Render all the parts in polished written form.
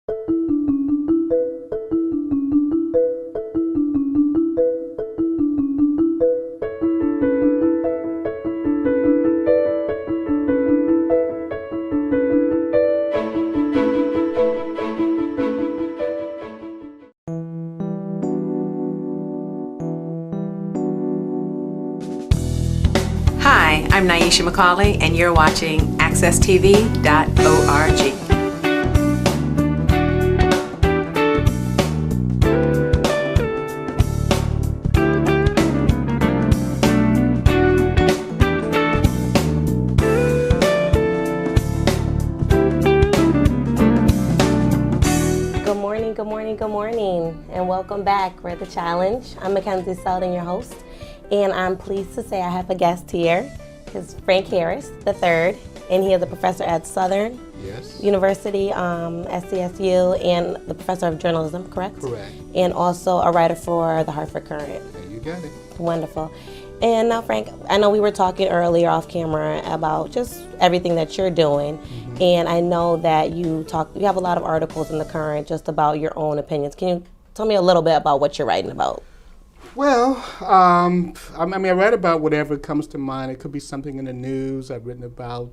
Hi, I'm Nyesha McCauley, and you're watching AccessTV.org. Good morning, and welcome back. We're at The Challenge. I'm McKenzie Seldon, your host, and I'm pleased to say I have a guest here. It's Frank Harris III, and he is a professor at Southern University, SCSU, and the professor of journalism, correct? Correct. And also a writer for the Hartford Courant. There you got it. Wonderful. And now, Frank, I know we were talking earlier off camera about just everything that you're doing, and I know that you have a lot of articles in the Courant just about your own opinions. Can you tell me a little bit about what you're writing about? Well, I write about whatever comes to mind. It could be something in the news. I've written about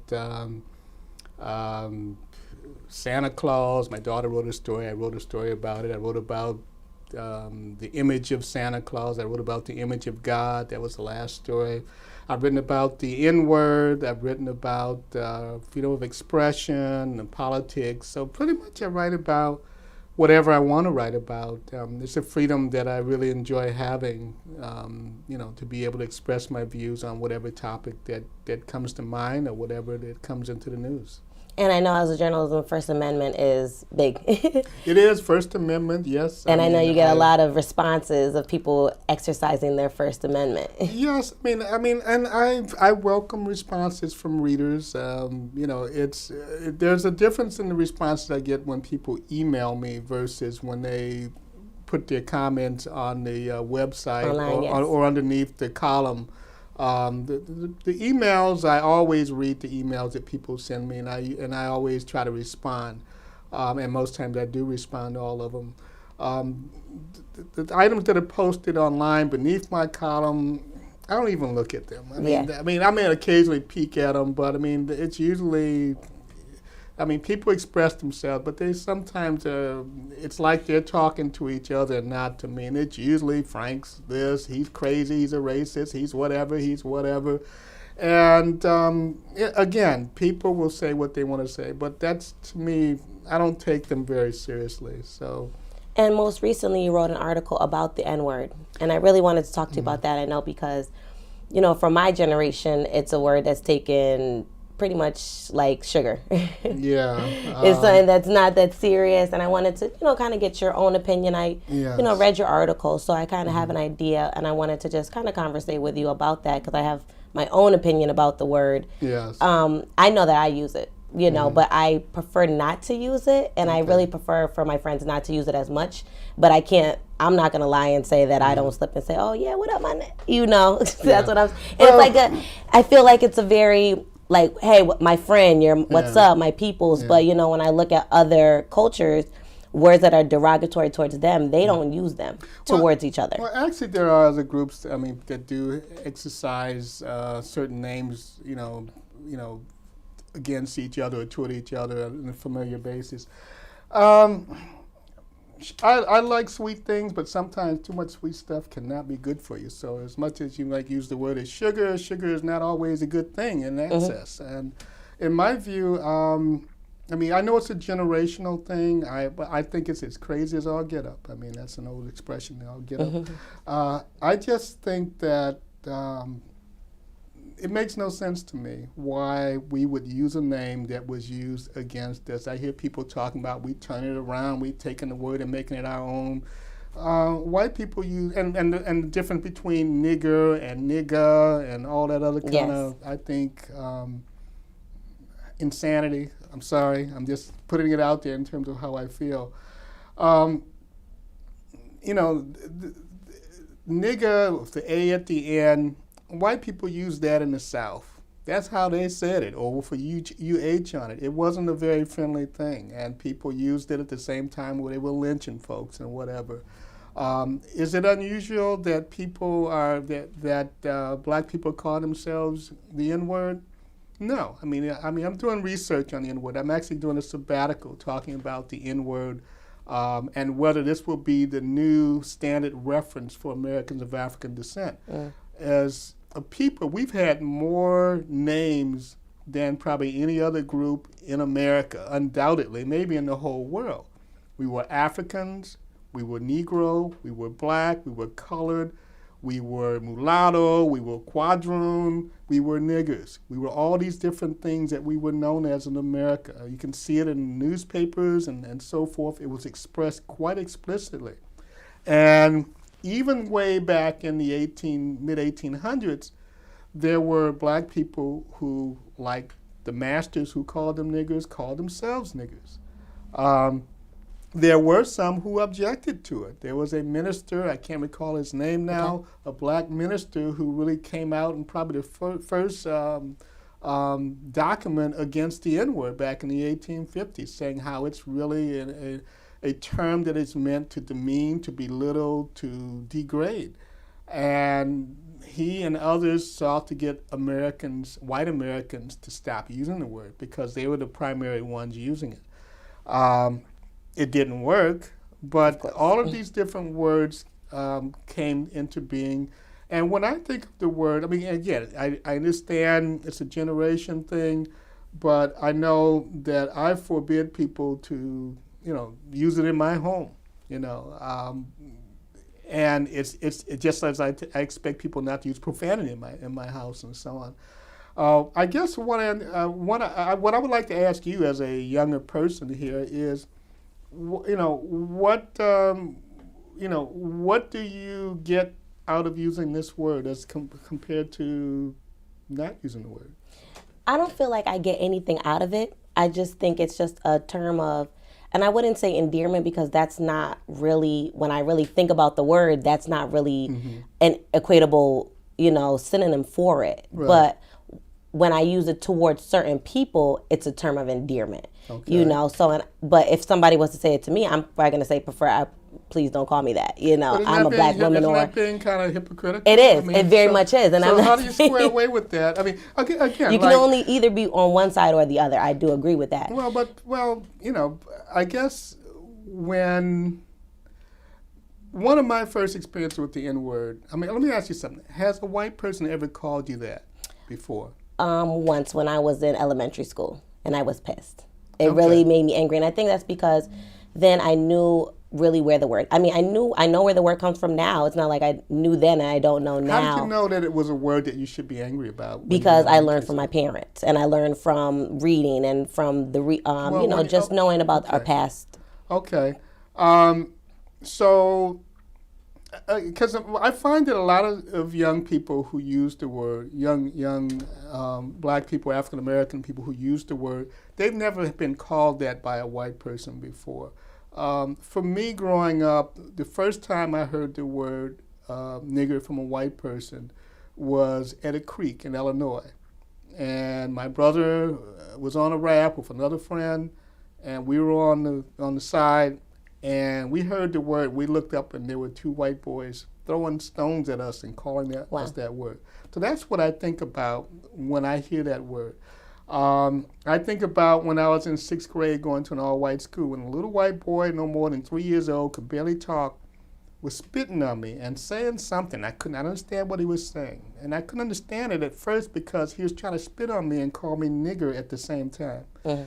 Santa Claus. My daughter wrote a story. I wrote a story about it. I wrote about the image of Santa Claus. I wrote about the image of God. That was the last story. I've written about the Nword. I've written about freedom of expression and politics. So pretty much I write about whatever I want to write about. It's a freedom that I really enjoy having, to be able to express my views on whatever topic that comes to mind or whatever that comes into the news. And I know as a journalism, First Amendment is big. It is, First Amendment, yes. And I know you get a lot of responses of people exercising their First Amendment. Yes, and I welcome responses from readers. There's a difference in the responses I get when people email me versus when they put their comments on the website online, or underneath the column. The emails, I always read the emails that people send me, and I always try to respond, and most times I do respond to all of them. The items that are posted online beneath my column, I don't even look at them. I may occasionally peek at them, but it's usually. People express themselves, but they sometimes, it's like they're talking to each other and not to me. And it's usually Frank's this, he's crazy, he's a racist, he's whatever. And again, people will say what they want to say, but that's, to me, I don't take them very seriously. So. And most recently, you wrote an article about the N-word. And I really wanted to talk to you about that, I know, because, for my generation, it's a word that's taken pretty much like sugar. Yeah. It's something that's not that serious, and I wanted to, kind of get your own opinion. I, read your article, so I kind of have an idea, and I wanted to just kind of conversate with you about that because I have my own opinion about the word. Yes. I know that I use it, but I prefer not to use it, and I really prefer for my friends not to use it as much, but I'm not going to lie and say that I don't slip and say, oh, yeah, what up, my That's what I'm, and I feel like it's a very, like, hey, my friend, what's up, my peoples. Yeah. But, when I look at other cultures, words that are derogatory towards them, they don't use them towards each other. Well, actually, there are other groups, that do exercise certain names, against each other or toward each other on a familiar basis. I like sweet things, but sometimes too much sweet stuff cannot be good for you. So as much as you use the word as sugar is not always a good thing in excess. And in my view, I know it's a generational thing, but I think it's as crazy as all get up. That's an old expression, all get up. I just think that it makes no sense to me why we would use a name that was used against us. I hear people talking about we turn it around, we taking the word and making it our own. White people use, and the difference between nigger and nigga and all that other kind of, I think, insanity. I'm sorry, I'm just putting it out there in terms of how I feel. Nigger with the A at the end, white people use that in the South. That's how they said it, or for UH on it. It wasn't a very friendly thing, and people used it at the same time where they were lynching folks and whatever. Is it unusual that black people call themselves the N-word? No. I mean, I'm doing research on the N-word. I'm actually doing a sabbatical talking about the N-word and whether this will be the new standard reference for Americans of African descent. As a people, we've had more names than probably any other group in America, undoubtedly, maybe in the whole world. We were Africans, we were Negro, we were black, we were colored, we were mulatto, we were quadroon, we were niggers. We were all these different things that we were known as in America. You can see it in newspapers and so forth. It was expressed quite explicitly. And even way back in the mid-1800s, there were black people who, like the masters who called them niggers, called themselves niggers. There were some who objected to it. There was a minister, I can't recall his name now, a black minister who really came out and probably the first document against the N-word back in the 1850s, saying how it's really a term that is meant to demean, to belittle, to degrade. And he and others sought to get white Americans to stop using the word because they were the primary ones using it. It didn't work, but all of these different words came into being. And when I think of the word, I mean, again, I understand it's a generation thing, but I know that I forbid people to, use it in my home, and it's just as I expect people not to use profanity in my house and so on. I guess what I would like to ask you as a younger person here is, what do you get out of using this word as compared to not using the word? I don't feel like I get anything out of it. I just think it's just a term of, and I wouldn't say endearment because that's not really, when I really think about the word, that's not really an equatable, synonym for it. Right. But when I use it towards certain people, it's a term of endearment. Okay. But if somebody was to say it to me, I'm probably going to say please don't call me that. I'm a black woman. Isn't that being kind of hypocritical? It is. It very much is. And so how do you square away with that? I mean, again, you can only either be on one side or the other. I do agree with that. I guess when one of my first experiences with the N-word, I mean, let me ask you something. Has a white person ever called you that before? Once when I was in elementary school, and I was pissed. It really made me angry, and I think that's because then I knew really where the word. I mean, I know where the word comes from now. It's not like I knew then and I don't know now. How did you know that it was a word that you should be angry about? Because I learned from my parents, and I learned from reading and from the just knowing about our past. Okay, so. Because I find that a lot of young people who use the word, young black people, African American people who use the word, they've never been called that by a white person before. For me, growing up, the first time I heard the word nigger from a white person was at a creek in Illinois. And my brother was on a raft with another friend, and we were on the side. And we heard the word, we looked up and there were two white boys throwing stones at us and calling us that word. So that's what I think about when I hear that word. I think about when I was in 6th grade going to an all-white school, and a little white boy, no more than 3 years old, could barely talk, was spitting on me and saying something. I could not understand what he was saying. And I couldn't understand it at first because he was trying to spit on me and call me nigger at the same time. I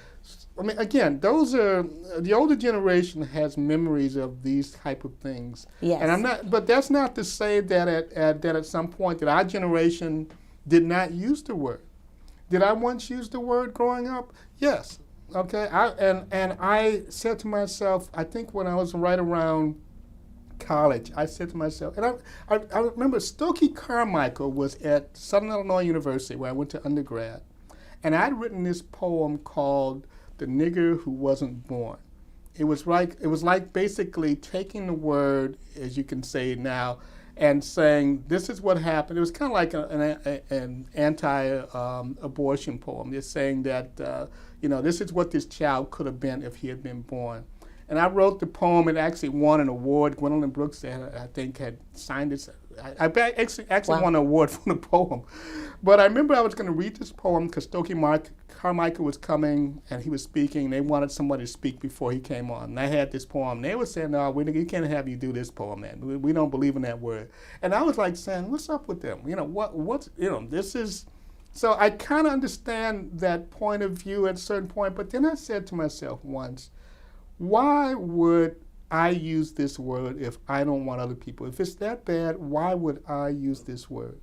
mean, again, those are, the older generation has memories of these type of things. Yes. And but that's not to say that at some point that our generation did not use the word. Did I once use the word growing up? Yes. Okay. I said to myself, I think when I was right around college, I said to myself, and I remember Stokely Carmichael was at Southern Illinois University where I went to undergrad, and I'd written this poem called "The Nigger Who Wasn't Born." It was like basically taking the word, as you can say now, and saying, this is what happened. It was kind of like an anti-abortion poem. Just saying that, this is what this child could have been if he had been born. And I wrote the poem. It actually won an award. Gwendolyn Brooks, I think, had signed it. I actually won an award for the poem. But I remember I was going to read this poem because Stokely Carmichael was coming and he was speaking. They wanted somebody to speak before he came on. And I had this poem. They were saying, no, we can't have you do this poem, man. We don't believe in that word. And I was like saying, what's up with them? This is... So I kind of understand that point of view at a certain point. But then I said to myself once, why would I use this word if I don't want other people? If it's that bad, why would I use this word?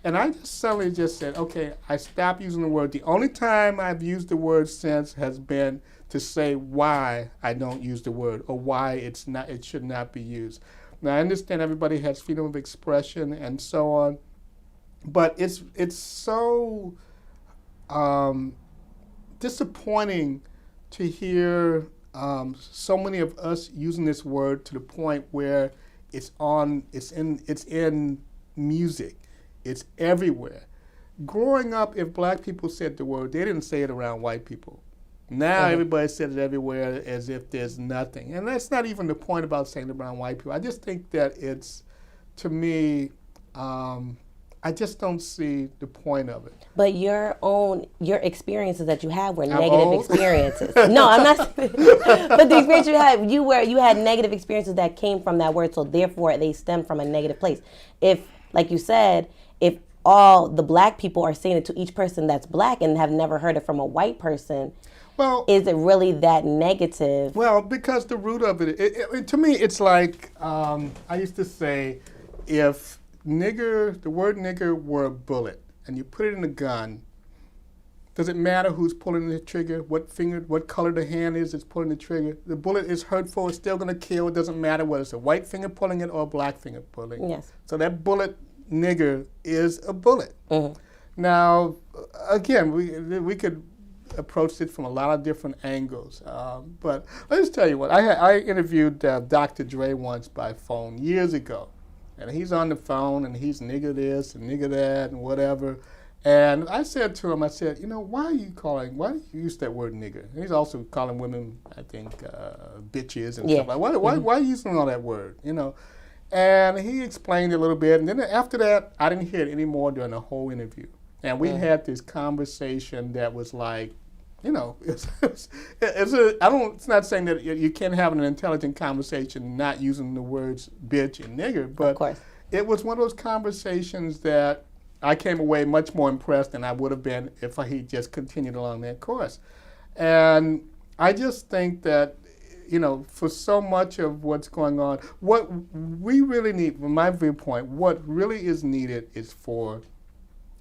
And I just suddenly just said, okay, I stopped using the word. The only time I've used the word since has been to say why I don't use the word or why it should not be used. Now, I understand everybody has freedom of expression and so on, but it's so disappointing to hear so many of us using this word to the point where it's in music. It's everywhere. Growing up, if black people said the word, they didn't say it around white people. Now everybody says it everywhere as if there's nothing. And that's not even the point about saying it around white people. I just think that it's, to me, I just don't see the point of it. But your experiences that you had were negative experiences. No, I'm not. But the experience you had negative experiences that came from that word, so therefore they stem from a negative place. If, like you said, if all the black people are saying it to each person that's black and have never heard it from a white person, well, is it really that negative? Well, because the root of it to me, it's like I used to say, if the word nigger were a bullet and you put it in a gun, does it matter who's pulling the trigger, what color the hand is that's pulling the trigger? The bullet is hurtful, it's still going to kill. It doesn't matter whether it's a white finger pulling it or a black finger pulling it. Yes. So that bullet, nigger, is a bullet. Mm-hmm. Now, again, we could approach it from a lot of different angles. But let me tell you what, I interviewed Dr. Dre once by phone years ago. And he's on the phone and he's nigger this and nigger that and whatever. And I said to him, why do you use that word nigger? And he's also calling women, I think, bitches and stuff like that. Why are you using all that word, And he explained it a little bit. And then after that, I didn't hear it anymore during the whole interview. And we had this conversation that was like, it's not saying that you can't have an intelligent conversation not using the words bitch and nigger, but of course. It was one of those conversations that I came away much more impressed than I would have been if he just continued along that course. And I just think that, for so much of what's going on, what we really need, from my viewpoint, what really is needed is for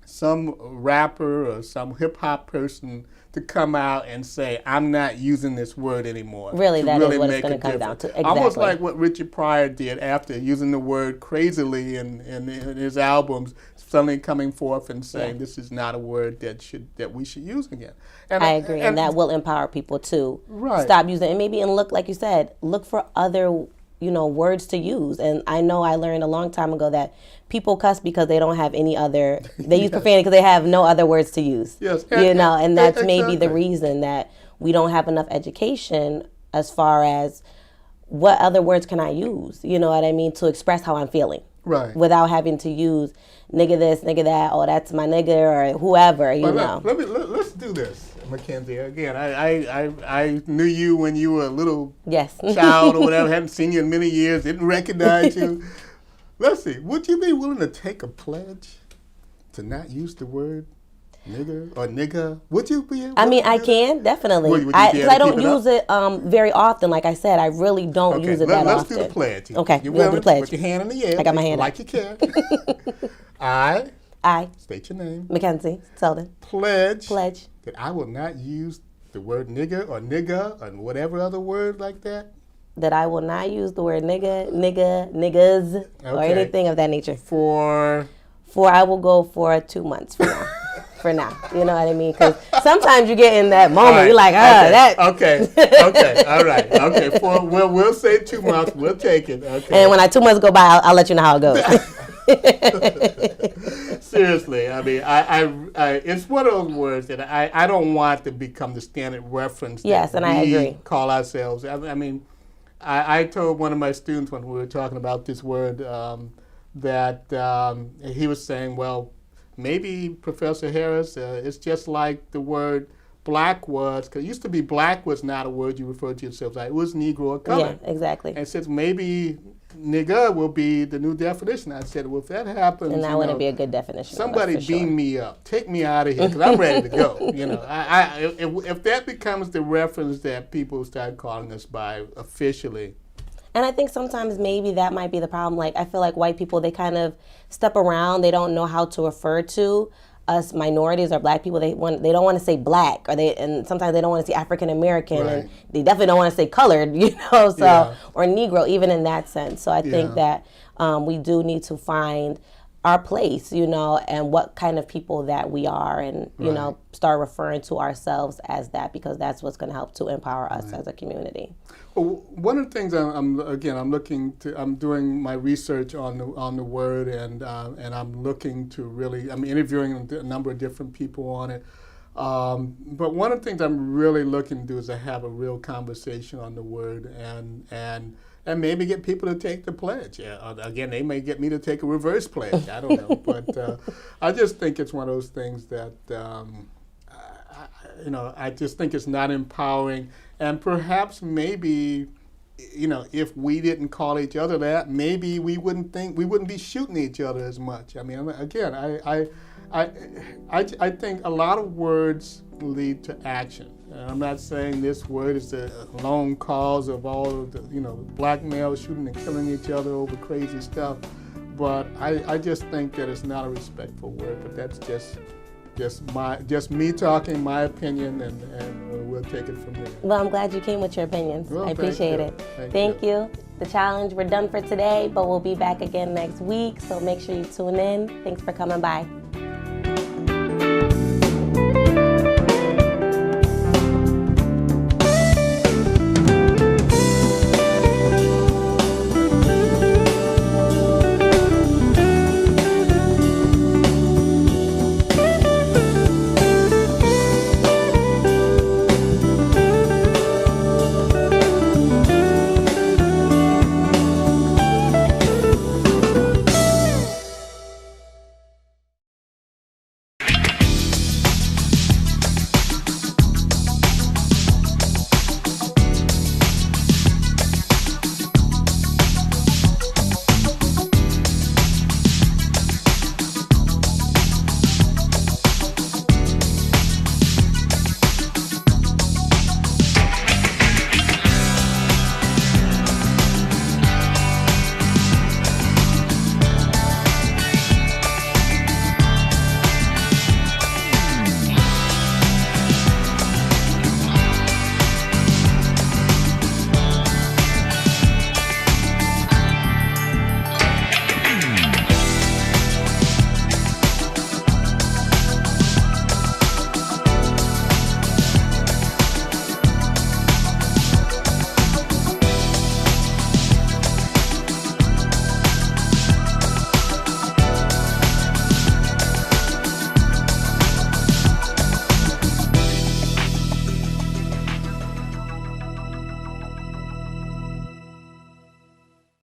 some rapper or some hip-hop person to come out and say, I'm not using this word anymore. Really, that is what it's going to come down to. Exactly. Almost like what Richard Pryor did after using the word crazily in his albums, suddenly coming forth and saying this is not a word that we should use again. And I agree, and that will empower people to stop using it. And maybe, look, like you said, look for other words to use. And I know I learned a long time ago that people cuss because they don't have any other, they use profanity because they have no other words to use. Yes. And that's maybe the reason that we don't have enough education as far as what other words can I use, to express how I'm feeling. Right. Without having to use nigga this, nigga that, oh, that's my nigga, or whoever, Let's do this, McKenzie. Again, I knew you when you were a little child or whatever, hadn't seen you in many years, didn't recognize you. Let's see, would you be willing to take a pledge to not use the word nigger or nigga? Would you be able I can, definitely. Because I don't use it very often. Like I said, I really don't use it that often. Let's do the pledge. Okay, you we'll do the pledge. Put your hand in the air. I got my hand like you care. I state your name. McKenzie Seldon. Pledge. That I will not use the word nigger or nigga or whatever other word like that. That I will not use the word niggas, or anything of that nature. For I will go for 2 months from now. for now. You know what I mean? Because sometimes you get in that moment, you're like, that. Okay, all right. Okay, we'll say 2 months. We'll take it. Okay. And when 2 months go by, I'll let you know how it goes. Seriously, I mean, I it's one of those words that I don't want to become the standard reference. Yes, and I agree. Call ourselves. I mean, I told one of my students when we were talking about this word that he was saying, well, maybe Professor Harris, it's just like the word black was, because it used to be black was not a word you referred to yourself as. It was Negro or color. Yeah, exactly. And since maybe nigger will be the new definition, I said, well, if that happens, and that wouldn't be a good definition. Somebody beam me up, take me out of here, because I'm ready to go. If that becomes the reference that people start calling us by officially. And I think sometimes maybe that might be the problem. Like, I feel like white people, they kind of step around. They don't know how to refer to us minorities or black people. They don't want to say black, and sometimes they don't want to say African American, right. and they definitely don't want to say colored, or Negro, even in that sense. So I think that we do need to find our place, and what kind of people that we are, and start referring to ourselves as that, because that's what's going to help to empower us as a community. Well, one of the things I'm doing my research on the word, and I'm looking to I'm interviewing a number of different people on it. But one of the things I'm really looking to do is to have a real conversation on the word, and maybe get people to take the pledge. Again, they may get me to take a reverse pledge. I don't know, but I just think it's one of those things that I just think it's not empowering. And perhaps maybe, if we didn't call each other that, maybe we wouldn't be shooting each other as much. I mean, again, I think a lot of words lead to action. I'm not saying this word is the lone cause of all of the, black males shooting and killing each other over crazy stuff, but I just think that it's not a respectful word. But that's just me talking my opinion, and we'll take it from there. Well, I'm glad you came with your opinions. Well, I appreciate it. Thank you. The challenge, we're done for today, but we'll be back again next week, so make sure you tune in. Thanks for coming by.